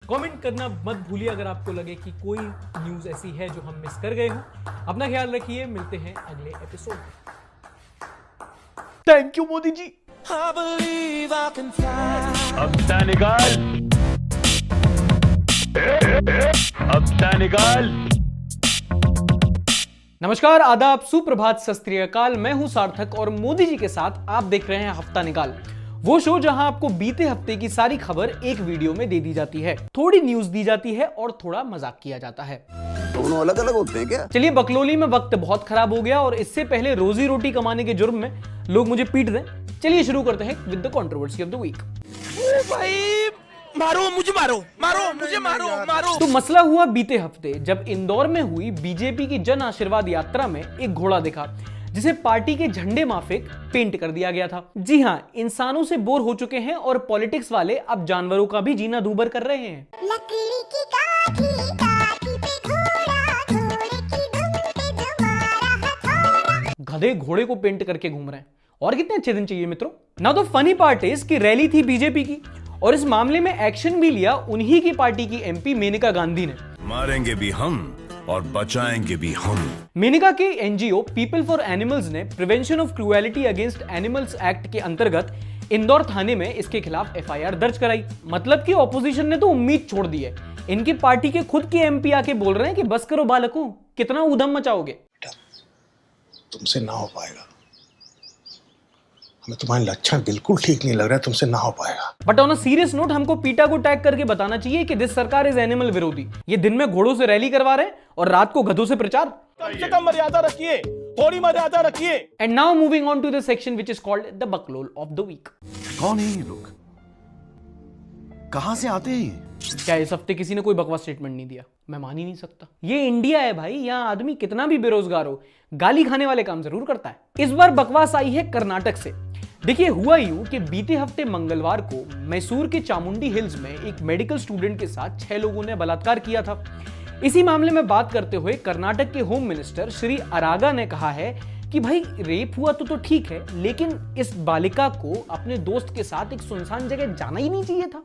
Comment करना मत भूलिए अगर आपको लगे कि कोई न्यूज ऐसी है जो हम मिस कर गए हो। अपना ख्याल रखिए, मिलते हैं अगले एपिसोड में। Thank you Modi ji. हफ्ता निकाल, हफ्ता निकाल। नमस्कार, आदाब, सुप्रभात, सत श्री अकाल। मैं हूं सार्थक और मोदी जी के साथ आप देख रहे हैं हफ्ता निकाल, वो शो जहां आपको बीते हफ्ते की सारी खबर एक वीडियो में दे दी जाती है, थोड़ी न्यूज दी जाती है और थोड़ा मजाक किया जाता है। दोनों अलग अलग होते हैं क्या? चलिए, बकलोली में वक्त बहुत खराब हो गया और इससे पहले रोजी रोटी कमाने के जुर्म में लोग मुझे पीट दें। चलिए शुरू करते हैं with the controversy of the week. भाई मारो मुझे, मारो। तो मसला हुआ बीते हफ्ते जब इंदौर में हुई बीजेपी की जन आशीर्वाद यात्रा में एक घोड़ा दिखा जिसे पार्टी के झंडे माफिक पेंट कर दिया गया था। जी हां, इंसानों से बोर हो चुके हैं और पॉलिटिक्स वाले अब जानवरों का भी जीना दूभर कर रहे हैं। लकड़ी की काठी पे घोड़ा, घोड़े की दुम पे जमा रहा था। गधे घोड़े को पेंट करके घूम रहे हैं, और कितने अच्छे दिन चाहिए मित्रों। Now the funny part is कि रैली थी बीजेपी की और इस मामले में एक्शन भी लिया उन्हीं की पार्टी की एमपी मेनका गांधी ने। मारेंगे भी हम और बचाएंगे भी हम। मेनका के एनजीओ पीपल फॉर एनिमल्स ने prevention of cruelty against animals act के अंतर्गत इंदौर थाने में इसके खिलाफ एफआईआर दर्ज कराई। मतलब कि ऑपोजिशन ने तो उम्मीद छोड़ दी है। इनकी पार्टी के खुद के एमपी आके बोल रहे हैं कि बस करो बालकों, कितना ऊधम मचाओगे। तुमसे ना हो पाएगा, हमें तुम्हारे लक्षण बिल्कुल ठीक नहीं लग रहा है, तुमसे ना हो पाएगा। But on a serious note, हमको पीटा को टैग करके बताना चाहिए कि दिस सरकार इज एनिमल विरोधी। ये दिन में घोड़ों से रैली करवा रहे हैं और रात को गधों से प्रचार। कम से कम मर्यादा रखिए, थोड़ी मर्यादा रखिए। And now moving on to the section which is called the बकलोल ऑफ द वीक। कौन है ये लोग, कहां से आते हैं? क्या इस हफ्ते किसी ने कोई बकवास स्टेटमेंट नहीं दिया? मैं मान ही नहीं सकता। ये इंडिया है भाई, यहाँ आदमी कितना भी बेरोजगार हो, गाली खाने वाले काम जरूर करता है। इस बार बकवास आई है कर्नाटक से। देखिए, हुआ यूं कि बीते हफ्ते मंगलवार को मैसूर के चामुंडी हिल्स में एक मेडिकल स्टूडेंट के साथ 6 लोगों ने बलात्कार किया था। इसी मामले में बात करते हुए कर्नाटक के होम मिनिस्टर श्री अरागा ने कहा है कि भाई रेप हुआ तो ठीक है, लेकिन इस बालिका को अपने दोस्त के साथ एक सुनसान जगह जाना ही नहीं चाहिए था।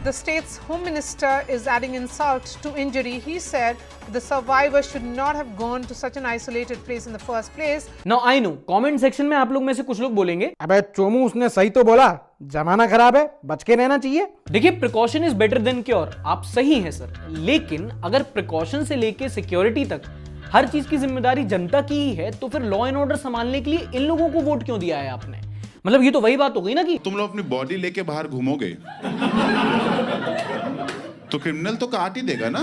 The state's home minister is adding insult to injury. He said the survivor should not have gone to such an isolated place in the first place. Now I know, comment section में आप लोग में से कुछ लोग बोलेंगे, अबे चोमू उसने सही तो बोला, जमाना खराब है, बच के रहना चाहिए। देखिए, precaution is better than cure. आप सही हैं सर, लेकिन अगर प्रिकॉशन से लेके सिक्योरिटी तक हर चीज की जिम्मेदारी जनता की ही है, तो फिर लॉ एंड ऑर्डर संभालने के लिए इन लोगों को वोट क्यों दिया है आपने? मतलब ये तो वही बात हो गई ना कि तुम लोग अपनी बॉडी लेके बाहर घूमोगे तो क्रिमिनल तो काट ही देगा ना।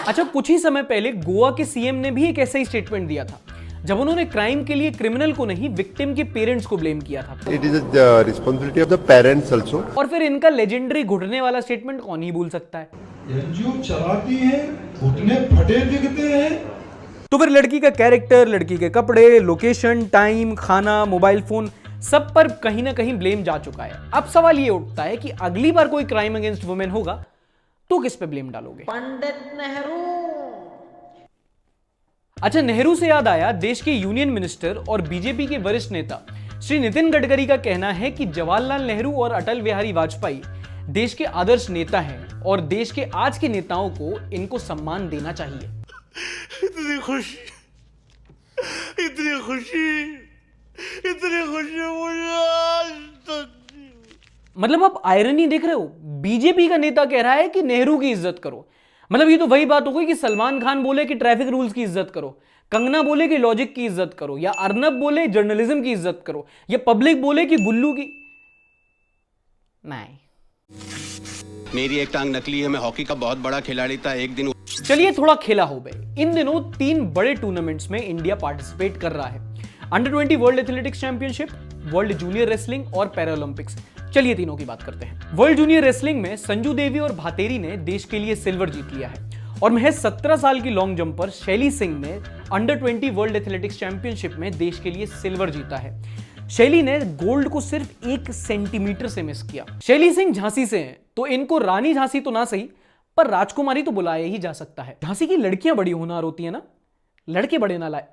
अच्छा, कुछ ही समय पहले गोवा के सीएम ने भी एक ऐसा ही स्टेटमेंट दिया था, जब उन्होंने क्राइम के लिए क्रिमिनल को नहीं, विक्टिम के पेरेंट्स को ब्लेम किया था। It is the responsibility of the parents also. और फिर इनका लेजेंडरी घुटने वाला स्टेटमेंट कौन ही भूल सकता है। एनजीओ चलाती है, घुटने फटे दिखते हैं। तो फिर लड़की का कैरेक्टर, लड़की के कपड़े, लोकेशन, टाइम, खाना, मोबाइल फोन, सब पर कहीं ना कहीं ब्लेम जा चुका है। अब सवाल ये उठता है कि अगली बार कोई क्राइम अगेंस्ट वुमेन होगा तो किस पे ब्लेम डालोगे? पंडित नेहरू। अच्छा, नेहरू से याद आया, देश के यूनियन मिनिस्टर और बीजेपी के वरिष्ठ नेता श्री नितिन गडकरी का कहना है कि जवाहरलाल नेहरू और अटल बिहारी वाजपेयी देश के आदर्श नेता हैं और देश के आज के नेताओं को इनको सम्मान देना चाहिए। इतनी खुशी, इतनी खुशी, इतनी खुशी मुझे आज तक। मतलब आप आयरनी देख रहे हो, बीजेपी का नेता कह रहा है कि नेहरू की इज्जत करो। मतलब ये तो वही बात हो गई कि सलमान खान बोले कि ट्रैफिक रूल्स की इज्जत करो, कंगना बोले कि लॉजिक की इज्जत करो, या अर्नब बोले जर्नलिज्म की इज्जत करो, या पब्लिक बोले कि गुल्लू की। नहीं, मेरी एक टांग नकली है, मैं हॉकी का बहुत बड़ा खिलाड़ी था एक दिन। चलिए थोड़ा खेला हो गए। इन दिनों 3 बड़े टूर्नामेंट्स में इंडिया पार्टिसिपेट कर रहा है। Under 20 world athletics championship, world junior wrestling और पैरालंपिक्स। चलिए तीनों की बात करते हैं। वर्ल्ड जूनियर रेसलिंग में संजू देवी और भातेरी ने देश के लिए सिल्वर जीत लिया है और महज 17 साल की लॉन्ग जंपर शैली सिंह ने अंडर 20 वर्ल्ड एथलेटिक्स चैंपियनशिप में देश के लिए सिल्वर जीता है। शैली ने गोल्ड को सिर्फ 1 सेंटीमीटर से मिस किया। शैली सिंह झांसी से हैं, तो इनको रानी झांसी तो ना सही पर राजकुमारी तो बुलाया ही जा सकता है। झांसी की लड़कियां बड़ी होनहार होती है ना, लड़के बड़े ना लाए।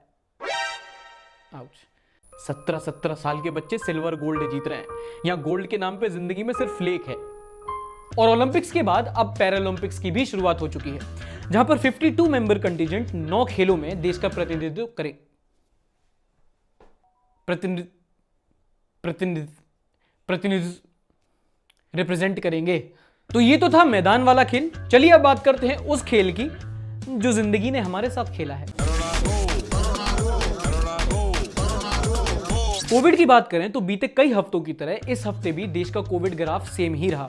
17 साल के बच्चे सिल्वर गोल्ड जीत रहे हैं। यहां गोल्ड के नाम पे जिंदगी में सिर्फ फ्लेक है। और ओलंपिक्स के बाद अब पैरालंपिक्स की भी शुरुआत हो चुकी है, जहां पर 52 मेंबर कंटीजेंट 9 खेलों में देश का प्रतिनिधित्व करे रिप्रेजेंट करेंगे। तो ये तो था मैदान वाला खेल। चलिए अब बात करते हैं उस खेल की जो जिंदगी ने हमारे साथ खेला है। कोविड की बात करें तो बीते कई हफ्तों की तरह इस हफ्ते भी देश का कोविड ग्राफ सेम ही रहा।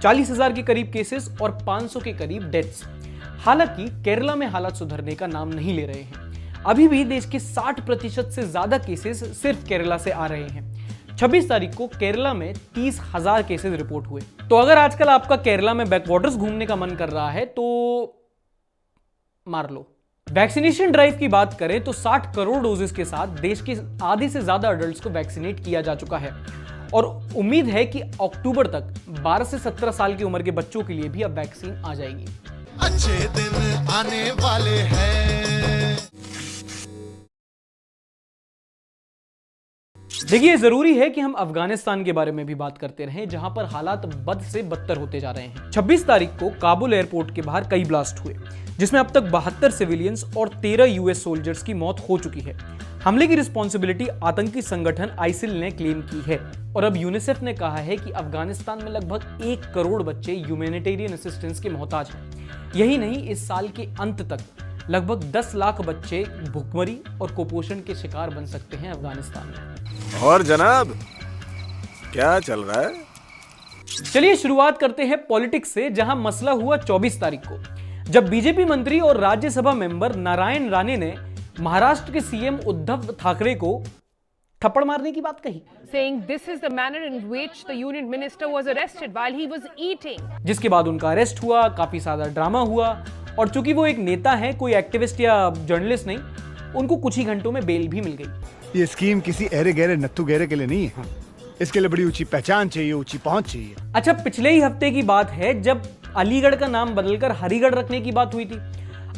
40,000 के करीब केसेस और 500 के करीब डेथ्स। हालांकि केरला में हालात सुधरने का नाम नहीं ले रहे हैं। अभी भी देश के 60% से ज्यादा केसेस सिर्फ केरला से आ रहे हैं। 26 तारीख को केरला में 30,000 केसेस रिपोर्ट हुए। तो अगर आजकल आपका केरला में बैकवाटर्स घूमने का मन कर रहा है तो मार लो। वैक्सीनेशन ड्राइव की बात करें तो 60 करोड़ डोजेस के साथ देश के आधे से ज्यादा अडल्ट्स को वैक्सीनेट किया जा चुका है और उम्मीद है कि अक्टूबर तक 12 से 17 साल की उम्र के बच्चों के लिए भी अब वैक्सीन आ जाएगी। अच्छे दिन आने वाले हैं। देखिए, जरूरी है कि हम अफगानिस्तान के बारे में भी बात करते रहें, जहां पर हालात बद से बदतर होते जा रहे हैं। 26 तारीख को काबुल एयरपोर्ट के बाहर कई ब्लास्ट हुए, जिसमें अब तक 72 सिविलियंस और 13 यूएस सोल्जर्स की मौत हो चुकी है। हमले की रिस्पॉन्सिबिलिटी आतंकी संगठन आइसिल ने क्लेम की है और अब यूनिसेफ ने कहा है कि अफगानिस्तान में लगभग 1 करोड़ बच्चे ह्यूमैनिटेरियन असिस्टेंस के मोहताज हैं। यही नहीं, इस साल के अंत तक लगभग 10 लाख बच्चे भूखमरी और कुपोषण के शिकार बन सकते हैं अफगानिस्तान में। और जनाब, क्या चल रहा है? चलिए शुरुआत करते हैं पॉलिटिक्स से, जहां मसला हुआ 24 तारीख को, जब बीजेपी मंत्री और राज्यसभा मेंबर नारायण राणे ने महाराष्ट्र के सीएम उद्धव ठाकरे को थप्पड़ मारने की बात कही, saying this is the manner in which the union minister was arrested while he was eating. जिसके बाद उनका अरेस्ट हुआ, काफी सारा ड्रामा हुआ और चूंकि वो एक नेता है, कोई एक्टिविस्ट या जर्नलिस्ट नहीं, उनको कुछ ही घंटों में बेल भी मिल गई। ये स्कीम किसी अरे गहरे नत्थु गहरे के लिए नहीं है। इसके लिए बड़ी ऊंची पहचान चाहिए, ऊंची पहुंच चाहिए। अच्छा, पिछले ही हफ्ते की बात है जब अलीगढ़ का नाम बदलकर हरिगढ़ रखने की बात हुई थी।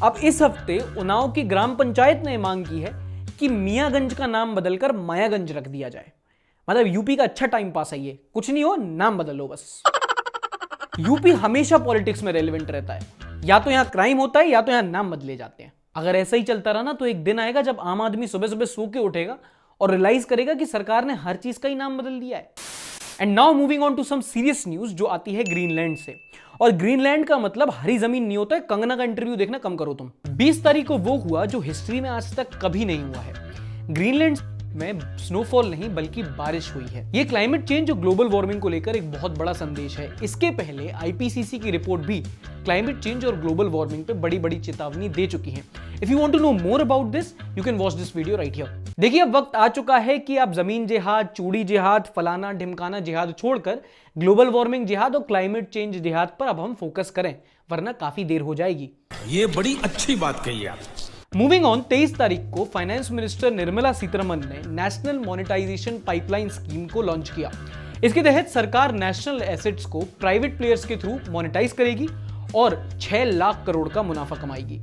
अब इस हफ्ते उन्नाव की ग्राम पंचायत ने मांग की है कि मियागंज का नाम बदलकर मायागंज रख दिया जाए। मतलब यूपी का अच्छा टाइम पास है ये, कुछ नहीं हो, नाम बदल लो बस। यूपी हमेशा पॉलिटिक्स में रेलेवेंट रहता है, या तो यहां क्राइम होता है या तो यहां नाम बदले जाते हैं। अगर ऐसा ही चलता रहा ना तो एक दिन आएगा जब आम आदमी सुबह सुबह सो के उठेगा और रियलाइज करेगा कि सरकार ने हर चीज का ही नाम बदल दिया है। And now moving on to some serious news जो आती है ग्रीनलैंड से। और ग्रीनलैंड का मतलब हरी जमीन नहीं होता है। कंगना का इंटरव्यू देखना कम करो तुम। 20 तारीख को वो हुआ जो हिस्ट्री में आज तक कभी नहीं हुआ है। ग्रीनलैंड में स्नोफॉल नहीं बल्कि बारिश हुई है। ये क्लाइमेट चेंज और ग्लोबल वार्मिंग को लेकर एक बहुत बड़ा संदेश है। इसके पहले आईपीसीसी की रिपोर्ट भी क्लाइमेट चेंज और ग्लोबल वार्मिंग पे बड़ी बड़ी चेतावनी दे चुकी है। If you want to know more about this you can watch this video right here. देखिए, अब वक्त आ चुका है कि आप जमीन जिहाद, चूड़ी जिहाद, फलाना ढिमकाना जिहाद छोड़कर ग्लोबल वार्मिंग जिहाद और क्लाइमेट चेंज जिहाद पर अब हम फोकस करें, वरना काफी देर हो जाएगी। ये बड़ी अच्छी बात कही आप। मूविंग ऑन, 23 तारीख को फाइनेंस मिनिस्टर निर्मला सीतारमण ने नेशनल मोनेटाइजेशन पाइपलाइन स्कीम को लॉन्च किया। इसके तहत सरकार नेशनल एसेट्स को प्राइवेट प्लेयर्स के थ्रू मोनेटाइज करेगी और 6 लाख करोड़ का मुनाफा कमाएगी।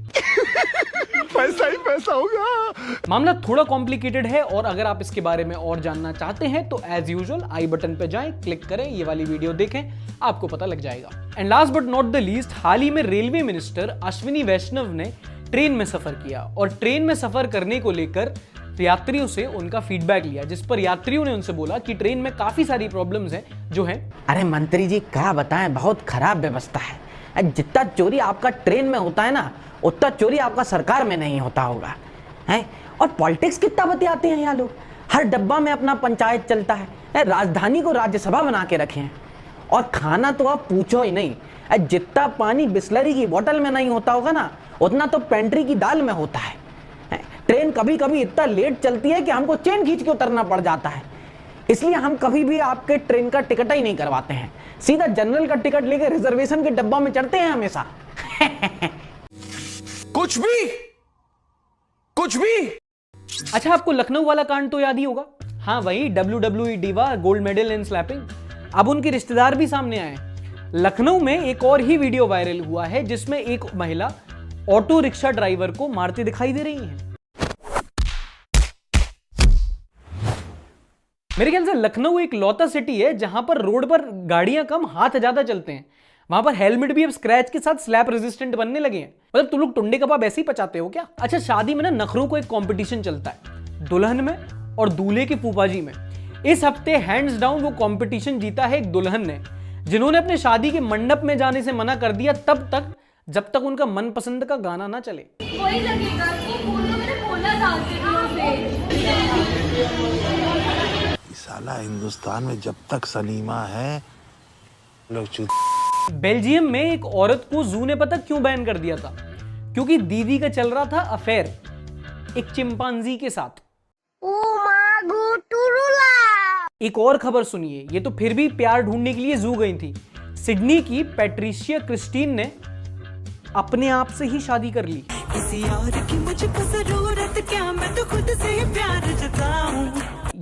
पैसा ही पैसा होगा। मामला थोड़ा कॉम्प्लिकेटेड है और अगर आप इसके बारे में और जानना चाहते हैं तो एज यूजुअल आई बटन पे जाएं, क्लिक करें, ये वाली वीडियो देखें, आपको पता लग जाएगा। And last but not the least, हाल ही में रेलवे मिनिस्टर अश्विनी वैष्णव ने ट्रेन में सफर किया और ट्रेन में सफर करने को लेकर यात्रियों से उनका फीडबैक लिया, जिस पर यात्रियों ने उनसे बोला कि ट्रेन में काफी सारी प्रॉब्लम्स हैं जो हैं। अरे मंत्री जी क्या बताएं, बहुत खराब व्यवस्था है। जितना चोरी आपका ट्रेन में होता है ना, उतना चोरी आपका सरकार में नहीं होता होगा है। और पॉलिटिक्स कितना बतियाते हैं यहाँ लोग। हर डब्बा में अपना पंचायत चलता है। राजधानी को राज्यसभा बना के रखे हैं और खाना तो आप पूछो ही नहीं। जितना पानी बिस्लरी की बोतल में नहीं होता होगा ना, उतना तो पेंट्री की दाल में होता है। ट्रेन कभी कभी इतना लेट चलती है कि हमको चेन खींच के उतरना पड़ जाता है। इसलिए हम कभी भी आपके ट्रेन का टिकट ही नहीं करवाते हैं, सीधा जनरल का टिकट लेकर रिजर्वेशन के डब्बा में चढ़ते हैं हमेशा। कुछ भी। अच्छा, आपको लखनऊ वाला कांड तो याद ही होगा। हाँ, वही WWE diva gold medal in slapping. अब उनके रिश्तेदार भी सामने आए। लखनऊ में एक और ही वीडियो वायरल हुआ है जिसमें एक महिला ऑटो रिक्शा ड्राइवर को मारती दिखाई दे रही है। मेरे ख्याल से लखनऊ एक लौता सिटी है जहां पर रोड पर गाड़ियां कम, हाथ ज्यादा चलते हैं। वहां पर हेलमेट भी अब स्क्रैच के साथ स्लैप रेजिस्टेंट बनने लगे हैं। मतलब तुम लोग टुंडे कबाब ऐसे ही पचाते हो क्या? अच्छा, शादी में ना नखरों को एक कंपटीशन चलता है, दुल्हन में और दूल्हे की फूफाजी में। इस हफ्ते हैंड्स डाउन वो कंपटीशन जीता है एक दुल्हन ने, जिन्होंने अपने शादी के मंडप में जाने से मना कर दिया तब तक जब तक उनका मनपसंद का गाना ना चले। वही लगेगा कि बोलो, मैंने बोला था साला हिंदुस्तान में जब तक सलीमा है लोग बेल्जियम में एक औरत को जू ने पता क्यों बैन कर दिया था? क्योंकि दीदी का चल रहा था अफेयर एक चिंपांजी के साथ। एक और खबर सुनिए, ये तो फिर भी प्यार ढूंढने के लिए जू गई थी। सिडनी की पैट्रिशिया क्रिस्टीन ने अपने आप से ही शादी कर ली। किसी और की मुझको जरूरत क्या, मैं तो खुद से ही प्यार जताऊं।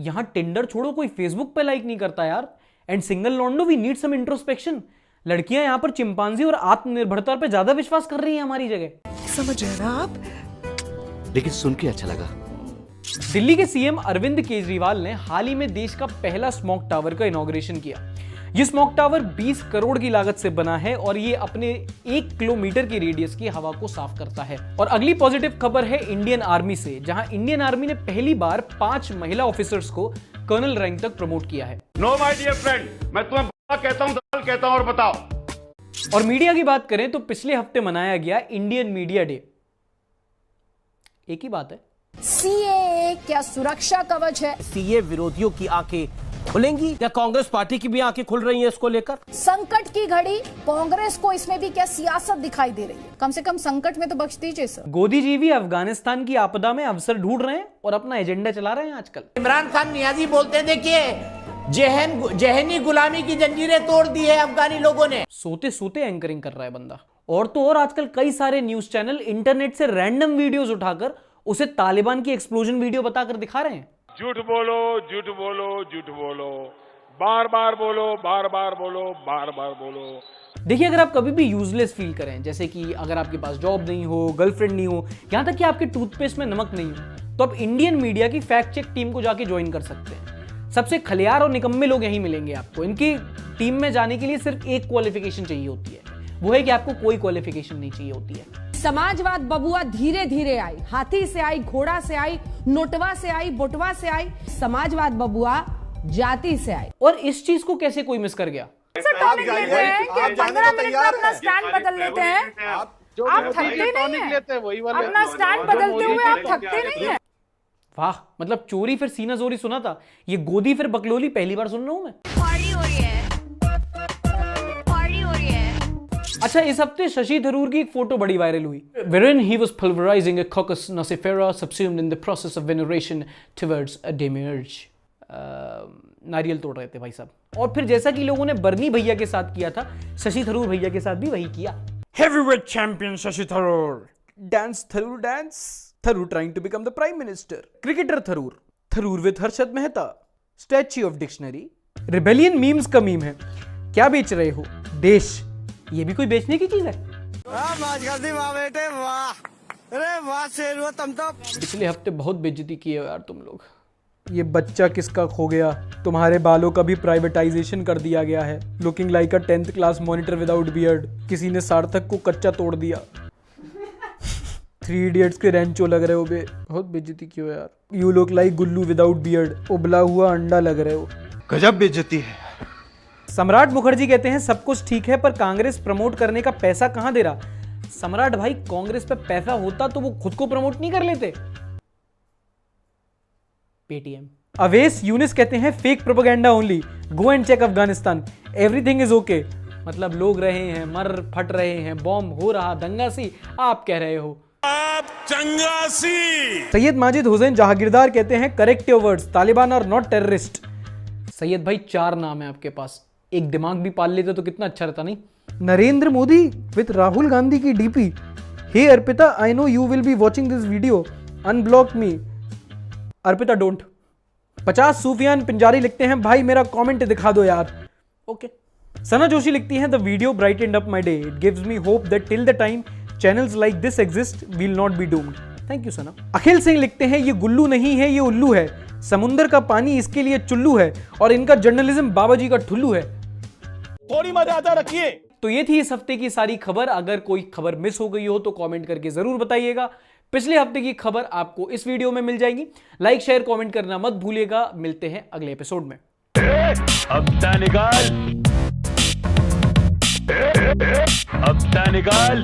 यहाँ टिंडर छोड़ो, कोई फेसबुक पे लाइक नहीं करता यार। एंड सिंगल लॉन्डो, वी नीड सम इंट्रोस्पेक्शन। लड़कियां यहाँ पर चिंपांजी और आत्मनिर्भरता पे ज्यादा विश्वास कर रही हैं हमारी जगह। समझ रहे ना आप? लेकिन सुन के अच्छा लगा। दिल्ली के सीएम अरविंद केजरीवाल ने हाल ही में देश का पहला स्मॉग टावर का इनॉग्रेशन किया। यह स्मॉग टावर 20 करोड़ की लागत से बना है और ये अपने 1 किलोमीटर की रेडियस की हवा को साफ करता है। और अगली पॉजिटिव खबर है इंडियन आर्मी से, जहां इंडियन आर्मी ने पहली बार 5 महिला ऑफिसर्स को कर्नल रैंक तक प्रमोट किया है। नो माय डियर फ्रेंड, मैं तुम्हें कहता हूं, दलाल कहता हूं, और बताओ। और मीडिया की बात करें तो पिछले हफ्ते मनाया गया इंडियन मीडिया डे। एक ही बात है, सीएए क्या सुरक्षा कवच है? सीए विरोधियों की आंखें खुलेंगी? क्या कांग्रेस पार्टी की भी आंखें खुल रही हैं इसको लेकर? संकट की घड़ी, कांग्रेस को इसमें भी क्या सियासत दिखाई दे रही है? कम से कम संकट में तो बख्श दीजिए सर। गोदी जी भी अफगानिस्तान की आपदा में अवसर ढूंढ रहे हैं और अपना एजेंडा चला रहे हैं आजकल। इमरान खान नियाजी बोलते हैं, देखिए जहनी गुलामी की जंजीरें तोड़ दी है अफगानी लोगों ने। सोते सोते एंकरिंग कर रहा है बंदा। और तो और आजकल कई सारे न्यूज चैनल इंटरनेट से रैंडम वीडियोस उठाकर उसे तालिबान की एक्सप्लोजन वीडियो बताकर दिखा रहे हैं। झूठ बोलो, झूठ बोलो, झूठ बोलो, बार बार बोलो, बार बार बोलो, बार बार बोलो। देखिए, अगर आप कभी भी यूजलेस फील करें, जैसे कि अगर आपके पास जॉब नहीं हो, गर्लफ्रेंड नहीं हो, यहां तक कि आपके टूथपेस्ट में नमक नहीं हो, तो आप इंडियन मीडिया की फैक्ट चेक टीम को जाके ज्वाइन कर सकते हैं। सबसे खलियार और निकम्मे लोग यहीं मिलेंगे आपको। इनकी टीम में जाने के लिए सिर्फ एक क्वालिफिकेशन चाहिए होती है, वो है कि आपको कोई क्वालिफिकेशन नहीं चाहिए होती है। समाजवाद बबुआ धीरे धीरे आई, हाथी से आई, घोड़ा से आई, नोटवा से आई, बोटवा से आई। समाजवाद बबुआ जाति से आई। और इस चीज को कैसे कोई मिस कर गया? टॉनिक लेते हैं कि 15 मिनट में अपना स्टैंड बदल लेते हैं। आप थकते नहीं हैं, अपना स्टैंड बदलते हुए आप थकते नहीं हैं। वाह, मतलब चोरी फिर सीना जोरी सुना था, ये गोदी फिर बकलोली पहली बार सुन रहा हूं मैं। पार्टी हो रही है, पार्टी हो रही है। अच्छा, इस हफ्ते शशि थरूर की एक फोटो बड़ी वायरल हुई, wherein he was pulverizing a Coccus nocifera subsumed in the process of veneration towards a demiurge। नारियल तोड़ रहे थे भाई साहब। और फिर जैसा कि लोगों ने बर्नी भैया के साथ किया था, शशि थरूर भैया के साथ भी वही किया। Heavyweight champion Shashi Tharoor, dance Tharoor dance, Tharoor trying to become the prime minister, cricketer Tharoor, Tharoor with Harshad Mehta, statue of dictionary, rebellion memes का मीम है, क्या बेच रहे हो देश, ये भी कोई बेचने की चीज है? पिछले हफ्ते बहुत बेइज्जती की है यार तुम लोग। ये बच्चा किसका खो गया, तुम्हारे बालों का भी प्राइवेटाइजेशन कर दिया गया है। लुकिंग लाइक अ 10th class monitor without beard. किसी ने सार्थक को कच्चा तोड़ दिया। 3 इडियट्स के रेंचो लग रहे हो बे, बहुत बेइज्जती की हो यार। You look like Gullu without beard, उबला हुआ अंडा लग रहे हो। गजब बेइज्जती है। सम्राट मुखर्जी कहते हैं सब कुछ ठीक है पर कांग्रेस प्रमोट करने का पैसा कहां दे रहा। सम्राट भाई, कांग्रेस पे पैसा होता तो वो खुद को प्रमोट नहीं कर लेते। पेटीएम। अवेस यूनिस कहते हैं fake propaganda only, go and check Afghanistan, everything is okay. मतलब लोग रहे हैं, मर फट रहे हैं, बॉम्ब हो रहा, दंगा सी, आप कह रहे हो आप चंगा सी। सैयद माजिद हुसैन जहांगीरदार कहते हैं correct your words, Taliban are not terrorist. Syed भाई, 4 नाम है आपके पास, एक दिमाग भी पाल लेते तो कितना अच्छा रहता नहीं। नरेंद्र मोदी विद राहुल गांधी की DP, hey Arpita, I know you will be watching this video, unblock me. Arpita don't. 50 Sufiyan Pinjari लिखते हैं भाई मेरा कमेंट दिखा दो यार। ओके। सना जोशी लिखती हैं the video brightened up my day, it gives me hope that till the time channels like this exist will not be doomed. Thank you Sana. Akhil Singh लिखते हैं ये गुल्लू नहीं है, ये उल्लू है, समुंदर का पानी इसके लिए चुल्लू है और इनका जर्नलिज्म बाबा जी का ठुल्लू है। थोड़ी मर्यादा रखिए। तो ये थी इस हफ्ते की सारी खबर। अगर कोई खबर मिस हो गई हो तो कमेंट करके जरूर बताइएगा। पिछले हफ्ते की खबर आपको इस वीडियो में मिल जाएगी। लाइक शेयर कमेंट करना मत भूलिएगा। मिलते हैं अगले एपिसोड में। अब निकाल